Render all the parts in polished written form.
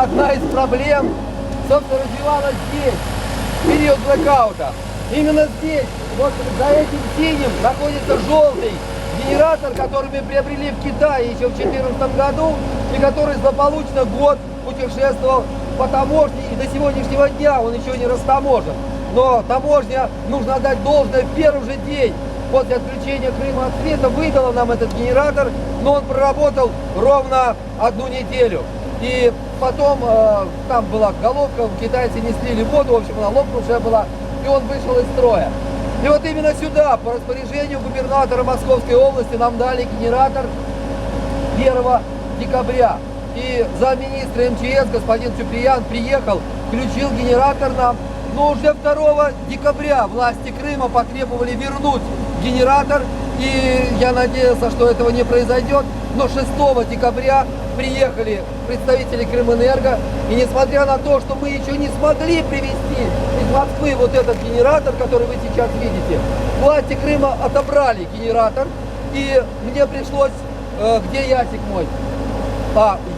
одна из проблем, собственно, развивалась здесь, в период блэкаута. Именно здесь, вот за этим синим, находится желтый генератор, который мы приобрели в Китае еще в 2014 году, и который злополучно год путешествовал по таможне, и до сегодняшнего дня он еще не растаможен. Но таможня, нужно отдать должное, в первый же день после отключения Крыма от света выдала нам этот генератор, но он проработал ровно 1 неделю. И потом там была головка, китайцы не слили воду, в общем, она лопнувшая была, и он вышел из строя. И вот именно сюда, по распоряжению губернатора Московской области, нам дали генератор 1 декабря. И замминистра МЧС господин Чуприян приехал, включил генератор нам. Но уже 2 декабря власти Крыма потребовали вернуть генератор. И я надеялся, что этого не произойдет. Но 6 декабря приехали представители Крымэнерго. И несмотря на то, что мы еще не смогли привезти из Москвы вот этот генератор, который вы сейчас видите, власти Крыма отобрали генератор. И мне пришлось... Где Ясик мой?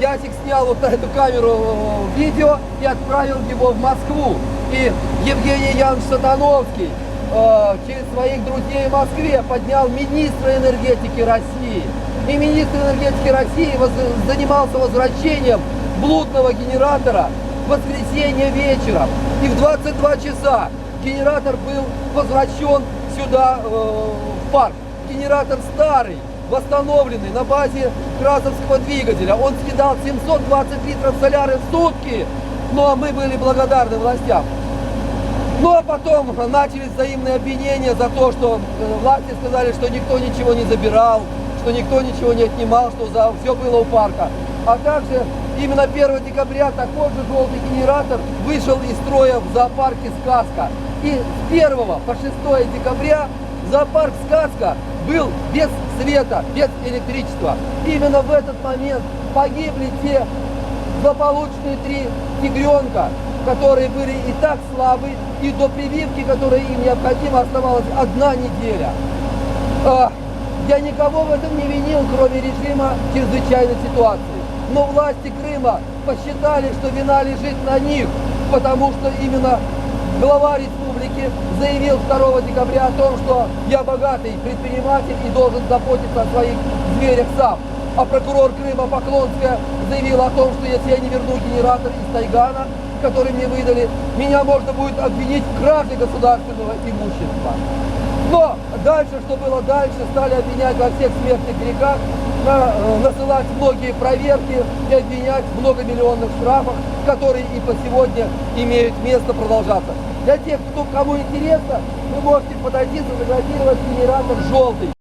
Ясик снял вот эту камеру видео и отправил его в Москву. И Евгений Янович Сатановский через своих друзей в Москве поднял министра энергетики России. И министр энергетики России занимался возвращением блудного генератора в воскресенье вечером. И в 22 часа генератор был возвращен сюда, в парк. Генератор старый, восстановленный на базе красовского двигателя. Он съедал 720 литров соляры в сутки, но мы были благодарны властям. Ну а потом начались взаимные обвинения за то, что власти сказали, что никто ничего не забирал, что никто ничего не отнимал, что все было у парка. А также именно 1 декабря такой же желтый генератор вышел из строя в зоопарке «Сказка». И с 1 по 6 декабря зоопарк «Сказка» был без света, без электричества. Именно в этот момент погибли те злополучные 3 тигренка, которые были и так слабы, и до прививки, которая им необходима, оставалась 1 неделя. Я никого в этом не винил, кроме режима чрезвычайной ситуации. Но власти Крыма посчитали, что вина лежит на них, потому что именно глава республики заявил 2 декабря о том, что я богатый предприниматель и должен заботиться о своих зверях сам. А прокурор Крыма Поклонская заявила о том, что если я не верну генератор из Тайгана, который мне выдали, меня можно будет обвинить в краже государственного имущества. Но дальше, что было дальше, стали обвинять во всех смертных грехах, насылать многие проверки и обвинять в многомиллионных штрафах, которые и по сегодня имеют место продолжаться. Для тех, кому интересно, вы можете подойти, сфотографировать генератор желтый.